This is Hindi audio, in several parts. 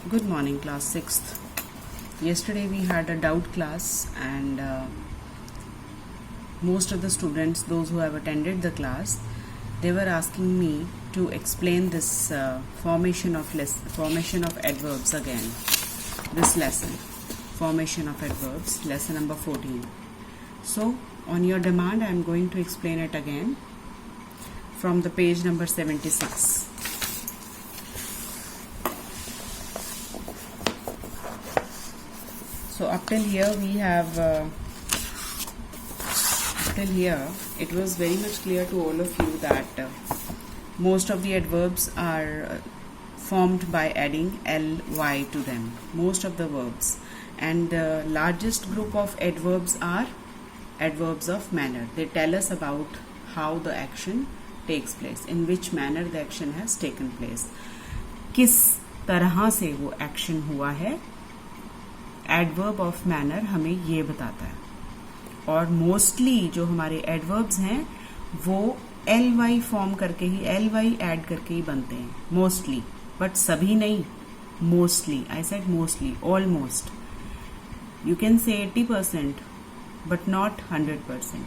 Good morning, class 6th. Yesterday we had a doubt class, and most of the students, those who have attended the class, they were asking me to explain this formation of adverbs again. This lesson, formation of adverbs, lesson number 14. So, on your demand, I am going to explain it again from the page number 76. So up till here we have it was very much clear to all of you that most of the adverbs are formed by adding ly to them, most of the verbs, and the largest group of adverbs are adverbs of manner. They tell us about how the action takes place, in which manner the action has taken place, किस तरह से वो action हुआ है. एडवर्ब ऑफ मैनर हमें ये बताता है. और मोस्टली जो हमारे एडवर्ब्स हैं वो एल वाई फॉर्म करके ही, एल वाई एड करके ही बनते हैं मोस्टली, बट सभी नहीं, mostly. I said mostly, almost. You can say 80% but not 100%.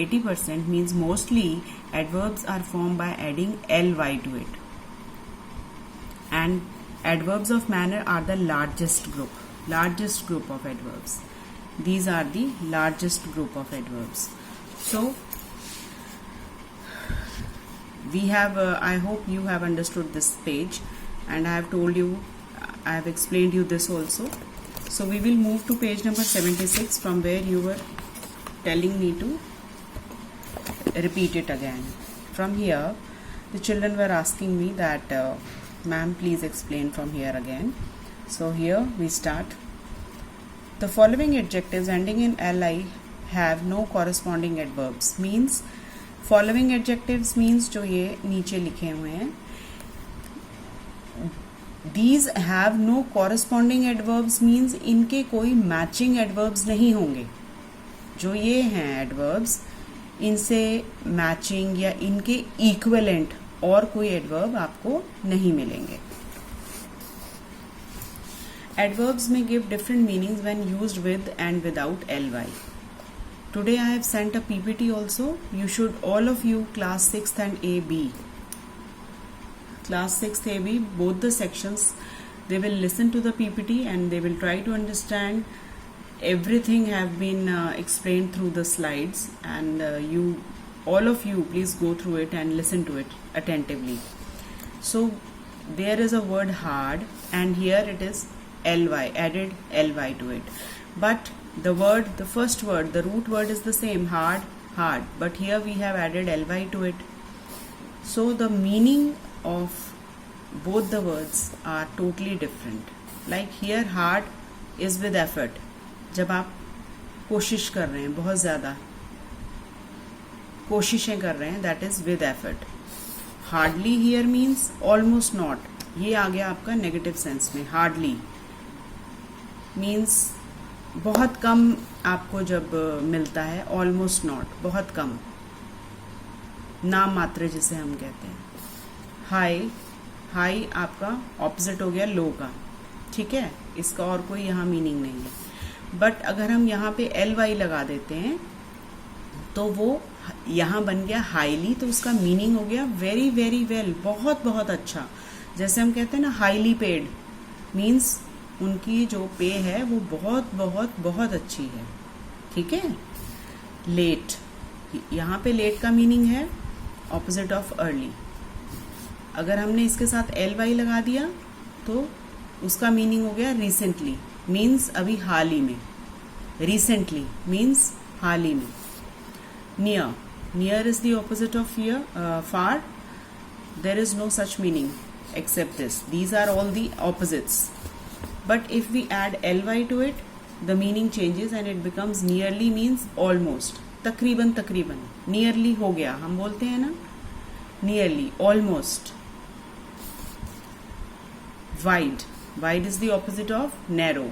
80% means mostly adverbs are form by adding L Y to it, and adverbs of manner are the largest group of adverbs. These are the largest group of adverbs. So we have I hope you have understood this page, and I have explained you this also. So we will move to page number 76, from where you were telling me to repeat it again. From here the children were asking me that ma'am, please explain from here again. So here we start. The following adjectives ending in li have no corresponding adverbs. Means following adjectives means जो ये नीचे लिखे हुए हैं, these have no corresponding adverbs means इनके कोई matching adverbs नहीं होंगे. जो ये हैं adverbs, इनसे matching या इनके equivalent और कोई एडवर्ब आपको नहीं मिलेंगे. Adverbs may give different meanings when used with and without ly. Today I have sent a PPT also. You should, all of you, class 6th and AB, class 6th AB, both the sections, they will listen to the PPT and they will try to understand. Everything have been explained through the slides, and all of you, please go through it and listen to it attentively. So there is a word hard, and here it is ly, added ly to it. But the first word, the root word is the same, hard, but here we have added ly to it. So the meaning of both the words are totally different. Like here hard is with effort. जब आप कोशिश कर रहे हैं, बहुत ज़्यादा कोशिशें कर रहे हैं, that is with effort. Hardly here means almost not. ये आ गया आपका नेगेटिव सेंस में. हार्डली मीन्स बहुत कम आपको जब मिलता है, ऑलमोस्ट नॉट बहुत कम, नाम मात्र जिसे हम कहते हैं. हाई आपका ऑपोजिट हो गया लो का, ठीक है, इसका और कोई यहाँ मीनिंग नहीं है. बट अगर हम यहाँ पे एल वाई लगा देते हैं तो वो यहाँ बन गया हाईली, तो उसका मीनिंग हो गया वेरी वेरी वेल, बहुत बहुत अच्छा. जैसे हम कहते हैं ना हाईली पेड, मीन्स उनकी जो पे है वो बहुत बहुत बहुत अच्छी है, ठीक है. लेट, यहाँ पे लेट का मीनिंग है ऑपोजिट ऑफ अर्ली. अगर हमने इसके साथ एल वाई लगा दिया तो उसका मीनिंग हो गया रिसेंटली, मीन्स अभी हाल ही में. रिसेंटली मीन्स हाल ही में. Near is the opposite of far. There is no such meaning except this. These are all the opposites. But if we add ly to it, the meaning changes and it becomes nearly means almost. तकरीबन nearly हो गया, हम बोलते हैं ना, nearly, almost. Wide is the opposite of narrow.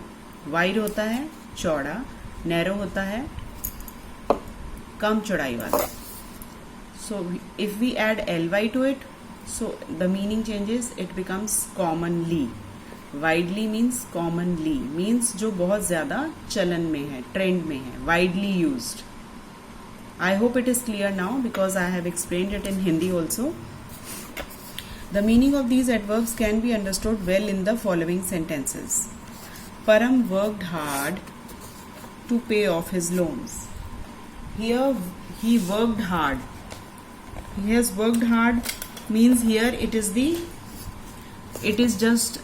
Wide होता है चौड़ा, narrow होता है कम चौड़ाई वाला. So if we add ly to it, so the meaning changes, it becomes commonly. Widely means commonly, means जो बहुत ज्यादा चलन में है, ट्रेंड में है, widely used. I hope it is clear now because I have explained it in Hindi also. The meaning of these adverbs can be understood well in the following sentences. Param worked hard to pay off his loans. Here he worked hard. He has worked hard means here it is just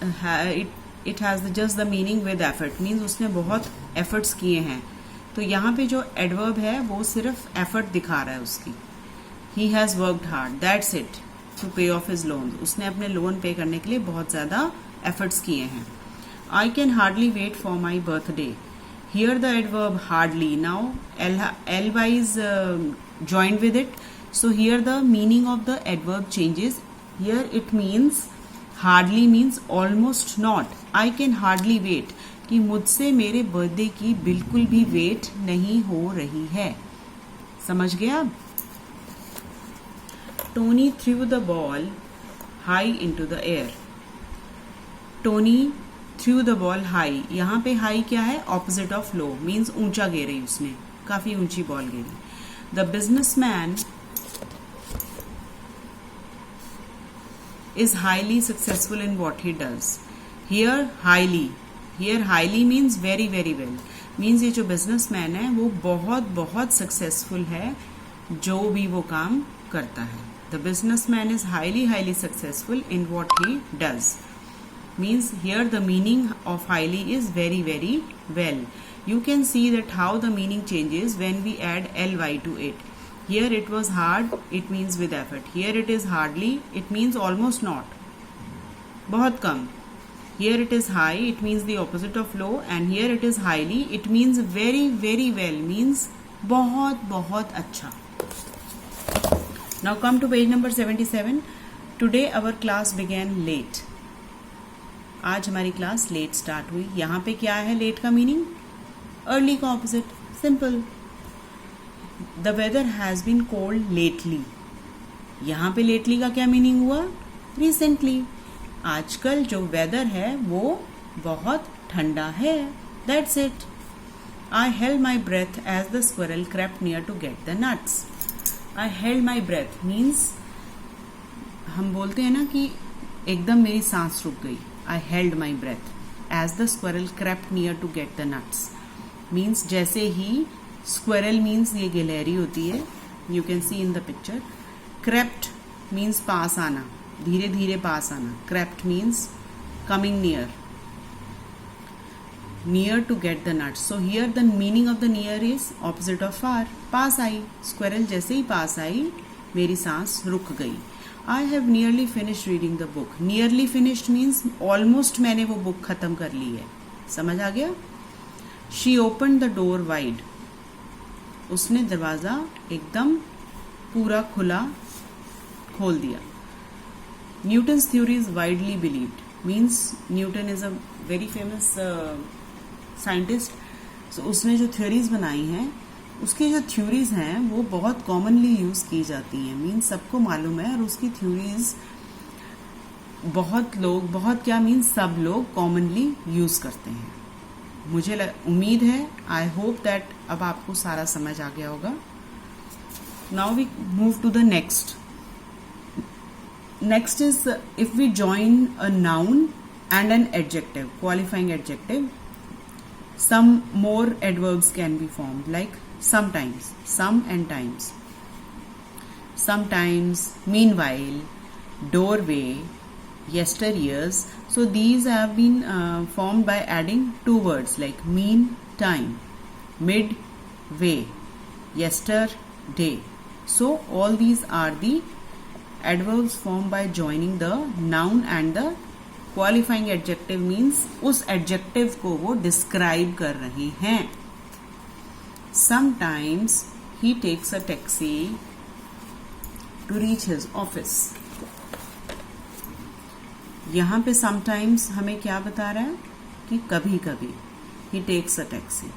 just the meaning with effort, means उसने बहुत efforts किए हैं. तो यहाँ पे जो एडवर्ब है वो सिर्फ एफर्ट दिखा रहा है उसकी. He has worked hard, that's it, to pay off his loan. उसने अपने लोन पे करने के लिए बहुत ज्यादा एफर्ट्स किए हैं. I can hardly wait for my birthday. Here the adverb hardly. Now L Y is joined with it, so here the meaning of the adverb changes. Here it means hardly means almost not. I can hardly wait, कि मुझसे मेरे बर्थडे की बिल्कुल भी वेट नहीं हो रही है. समझ गए आप? Tony through the ball high into the air. Tony through the ball high. यहाँ पे हाई क्या है? ऑपोजिट ऑफ लो, मीन्स ऊंचा गेरी, उसने काफी ऊंची बॉल गेरी. The businessman is highly successful in what he does. Here highly means very very well, means ये जो businessman है वो बहुत बहुत successful है जो भी वो काम करता है. The businessman is highly successful in what he does, means here the meaning of highly is very very well. You can see that how the meaning changes when we add ly to it. Here it was hard, it means with effort. Here it is hardly, it means almost not, बहुत कम. Here it is high, it means the opposite of low, and here it is highly, it means very very well, means बहुत बहुत अच्छा. Now come to page number 77. Today our class began late. आज हमारी क्लास लेट स्टार्ट हुई. यहाँ पे क्या है लेट का मीनिंग? अर्ली का opposite, simple. The weather has been cold lately. यहाँ पे lately का क्या मीनिंग हुआ? Recently. आजकल जो वेदर है वो बहुत ठंडा है. That's it. I held my breath as the squirrel crept near to get the nuts. I held my breath means हम बोलते हैं ना कि एकदम मेरी सांस रुक गई. I held my breath as the squirrel crept near to get the nuts. Means जैसे ही स्क्वेरल मीन्स ये गिलहरी होती है, you can see in the picture. Crept means पास आना, धीरे धीरे पास आना. Crept means coming near, near to get the nuts. So here the meaning of the near is opposite of far. पास आई, स्क्वेरल जैसे ही पास आई मेरी सांस रुक गई. I have nearly finished reading the book. Nearly finished means almost मैंने वो बुक खत्म कर ली है. समझ आ गया? She open the door wide. उसने दरवाजा एकदम पूरा खुला खोल दिया. Newton's theory is widely believed, means Newton is a very famous scientist. So उसने जो थ्योरीज बनाई हैं, उसकी जो थ्योरीज हैं वो बहुत कॉमनली यूज की जाती हैं, मीन्स सबको मालूम है. और उसकी थ्योरीज बहुत क्या मीन्स सब लोग कॉमनली यूज करते हैं. मुझे उम्मीद है, आई होप दैट अब आपको सारा समझ आ गया होगा. Now we move to the next. Next is if we join a noun and an adjective, qualifying adjective, some more adverbs can be formed, like sometimes, some and times, sometimes, meanwhile, doorway, yesteryears. So these have been formed by adding two words like mean time, midway, yesterday. So all these are the adverbs formed by joining the noun and the qualifying adjective, means उस adjective को वो describe कर रहे हैं. Sometimes he takes a taxi to reach his office. यहाँ पे sometimes हमें क्या बता रहा है कि कभी कभी he takes a taxi.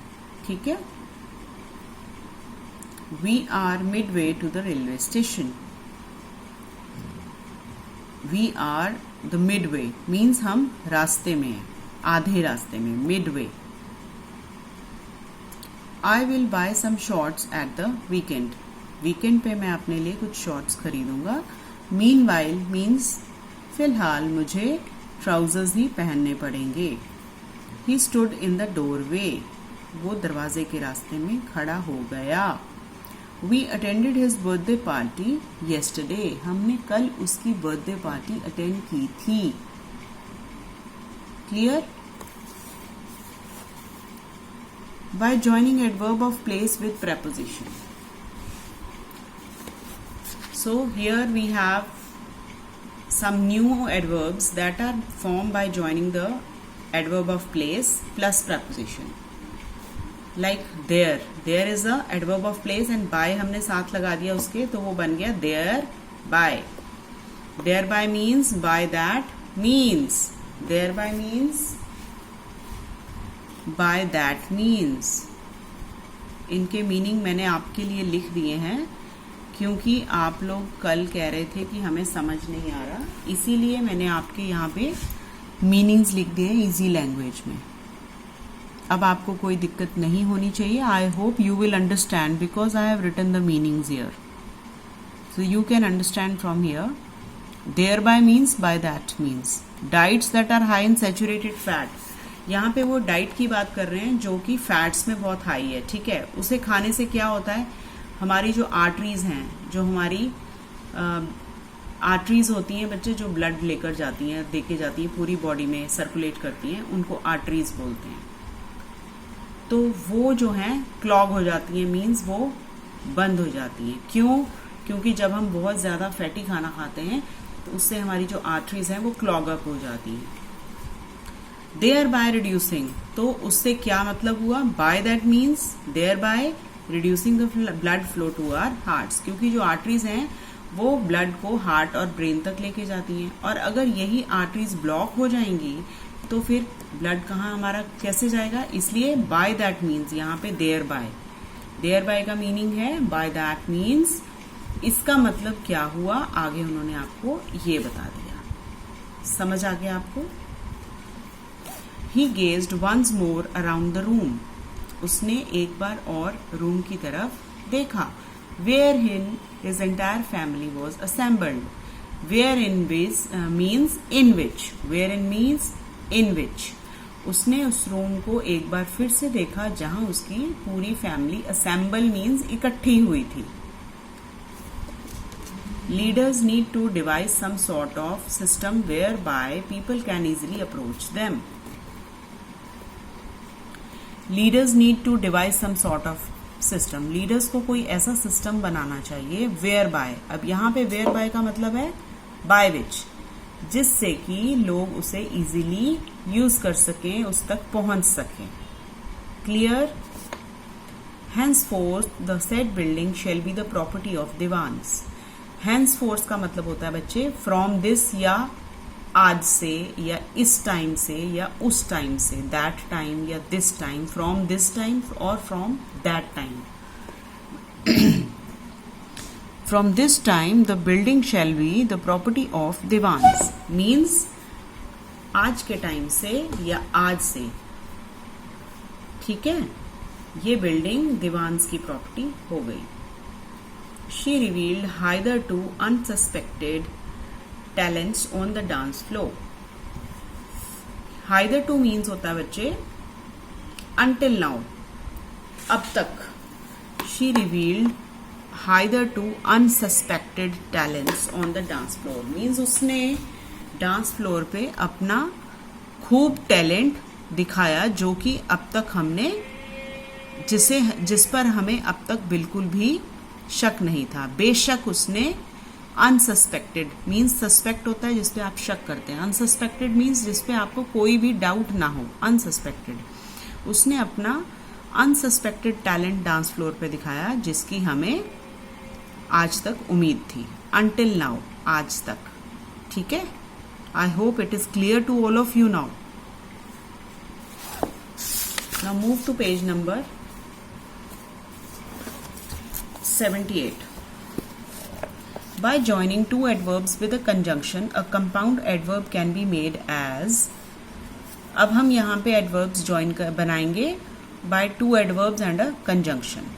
ठीक है. We are midway to the railway station. We are the mid way means हम रास्ते में हैं, आधे रास्ते में, mid way. I will buy some shorts at the weekend. Weekend पे मैं अपने लिए कुछ शॉर्ट्स खरीदूंगा. मीन वाइल मीन्स फिलहाल मुझे ट्राउजर्स ही पहनने पड़ेंगे. He stood in the doorway. वो दरवाजे के रास्ते में खड़ा हो गया. We attended his birthday party yesterday. हमने कल उसकी बर्थडे पार्टी अटेंड की थी. Clear? By joining adverb of place with preposition. So here we have some new adverbs that are formed by joining the adverb of place plus preposition. Like there. There is a adverb of place and by हमने साथ लगा दिया उसके, तो वो बन गया there by. There by means by that means. There by means by that means. इनके मीनिंग मैंने आपके लिए लिख दिए हैं क्योंकि आप लोग कल कह रहे थे कि हमें समझ नहीं आ रहा, इसीलिए मैंने आपके यहाँ पे मीनिंग्स लिख दिए हैं इजी लैंग्वेज में. अब आपको कोई दिक्कत नहीं होनी चाहिए. I hope you will understand because I have written the meanings here, so you can understand from here. Thereby means by that means. Diets that are high in saturated fat. यहाँ पे वो डाइट की बात कर रहे हैं जो कि फैट्स में बहुत हाई है. ठीक है, उसे खाने से क्या होता है, हमारी जो आर्टरीज हैं, जो हमारी आर्टरीज होती हैं बच्चे, जो ब्लड लेकर जाती हैं, देके जाती हैं, पूरी बॉडी में सर्कुलेट करती हैं, उनको आर्टरीज बोलते हैं. तो वो जो हैं क्लॉग हो जाती हैं, मीन्स वो बंद हो जाती हैं. क्यों? क्योंकि जब हम बहुत ज़्यादा फैटी खाना खाते हैं तो उससे हमारी जो आर्टरीज हैं वो क्लॉग अप हो जाती हैं. देयर बाय रिड्यूसिंग, तो उससे क्या मतलब हुआ, by that means thereby reducing the blood flow to our hearts. क्योंकि जो आर्टरीज हैं वो ब्लड को हार्ट और ब्रेन तक लेके जाती हैं, और अगर यही आर्टरीज ब्लॉक हो जाएंगी तो फिर ब्लड कहाँ हमारा कैसे जाएगा. इसलिए बाय दैट मीन्स यहाँ पे देयर बाय. देयर बाय का मीनिंग है बाय दैट मीन्स. इसका मतलब क्या हुआ आगे उन्होंने आपको ये बता दिया. समझ आ गया आपको? He gazed once more around the room. उसने एक बार और रूम की तरफ देखा. Wherein his entire family was assembled. Wherein means in which. Wherein means in which. उसने उस रूम को एक बार फिर से देखा जहां उसकी पूरी फैमिली, assemble means इकट्ठी हुई थी. Leaders need to devise some sort of system whereby people can easily approach them. Leaders need to devise some sort of system. Leaders को कोई ऐसा सिस्टम बनाना चाहिए वेयर बाय. अब यहाँ पे वेयर बाय का मतलब है बाय विच, जिससे कि लोग उसे इजीली यूज कर सकें, उस तक पहुंच सकें. Clear? henceforth the said building shall be the property of Devans. henceforth का मतलब होता है बच्चे फ्रॉम दिस, या आज से, या इस टाइम से, या उस टाइम से, दैट टाइम या this time, from this time और from that time. From this time the building shall be the property of Dewans. Means आज के टाइम से या आज से. ठीक है, ये बिल्डिंग दीवान्स की प्रॉपर्टी हो गई. She revealed hitherto unsuspected talents on the dance floor. Hither to means होता है बच्चे until now, अब तक. She revealed hither to unsuspected talents on the dance floor means उसने डांस फ्लोर पे अपना खूब टैलेंट दिखाया जो कि अब तक हमने जिस पर हमें अब तक बिल्कुल भी शक नहीं था. बेशक उसने अनसस्पेक्टेड मीन्स सस्पेक्ट होता है जिसपे आप शक करते हैं. अनसस्पेक्टेड मीन्स जिसपे आपको कोई भी डाउट ना हो. अनसस्पेक्टेड. उसने अपना अनसस्पेक्टेड टैलेंट डांस फ्लोर पे दिखाया जिसकी हमें आज तक उम्मीद थी. अनटिल नाउ, आज तक. ठीक है, I hope it is clear to all of you now. Now move to page number 78. By joining two adverbs with a conjunction, a compound adverb can be made as. अब हम यहाँ पे adverbs join बनाएंगे by two adverbs and a conjunction.